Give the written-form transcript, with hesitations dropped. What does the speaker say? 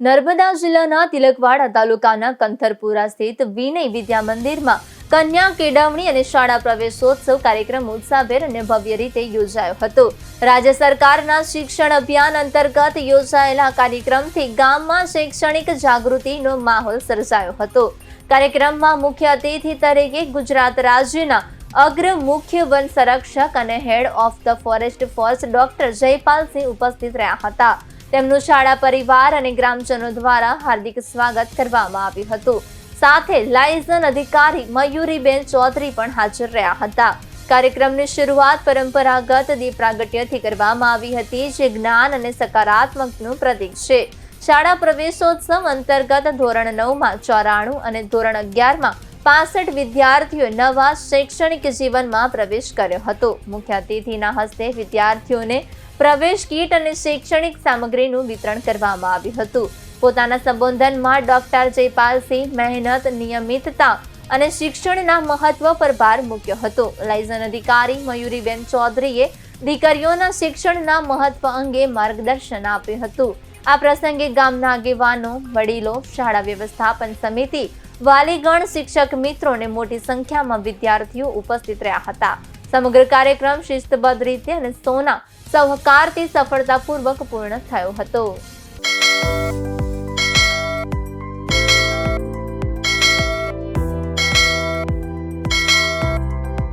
નર્મદા જિલ્લાના તિલકવાડા તાલુકાના કંથરપુરા સ્થિત વિનય વિદ્યા મંદિરમાં કન્યા કેળવણી અને શાળા પ્રવેશોત્સવ કાર્યક્રમ ઉત્સાહભેર અને ભવ્ય રીતે યોજાયો હતો. રાજ્ય સરકારના શિક્ષણ અભિયાન અંતર્ગત યોજાયેલા કાર્યક્રમથી ગામમાં શૈક્ષણિક જાગૃતિનો માહોલ સર્જાયો હતો. કાર્યક્રમમાં મુખ્ય અતિથિ તરીકે ગુજરાત રાજ્યના અગ્ર મુખ્ય વન સંરક્ષક અને head of the forest force doctor Jaypalsinh ઉપસ્થિત રહ્યા હતા. તેમનું શાળા પરિવાર અને ગ્રામજનો દ્વારા હાર્દિક સ્વાગત કરવામાં આવ્યું હતું. સાથે લાયઝન અધિકારી મયુરીબેન ચૌધરી પણ હાજર રહ્યા હતા. કાર્યક્રમની શરૂઆત પરંપરાગત દીપ પ્રાગટ્યથી કરવામાં આવી હતી, જે જ્ઞાન અને સકારાત્મકનું પ્રતીક છે. શાળા પ્રવેશોત્સવ અંતર્ગત ધોરણ 9માં 94 અને ધોરણ 11માં 65 વિદ્યાર્થીઓએ નવા શૈક્ષણિક જીવનમાં પ્રવેશ કર્યો હતો. મુખ્ય અતિથિના હસ્તે વિદ્યાર્થીઓને પ્રવેશ કીટ અને શૈક્ષણિક સામગ્રીનું વિતરણ કરવામાં આવ્યું હતું. પોતાના સંબોધનમાં ડોક્ટર જયપાલસિંહ મહેનત, નિયમિતતા અને શિક્ષણના મહત્વ પર ભાર મૂક્યો હતો. લાયઝન અધિકારી મયુરીબેન ચૌધરીએ દીકરીઓના શિક્ષણના મહત્વ અંગે માર્ગદર્શન આપ્યું હતું. આ પ્રસંગે ગામના આગેવાનો, વડીલો, શાળા વ્યવસ્થાપન સમિતિ, વાલીગણ, શિક્ષક મિત્રો અને મોટી સંખ્યામાં વિદ્યાર્થીઓ ઉપસ્થિત રહ્યા હતા. સમગ્ર કાર્યક્રમ શિસ્તબદ્ધ રીતે અને સૌના સહકારથી સફળતાપૂર્વક પૂર્ણ થયો હતો.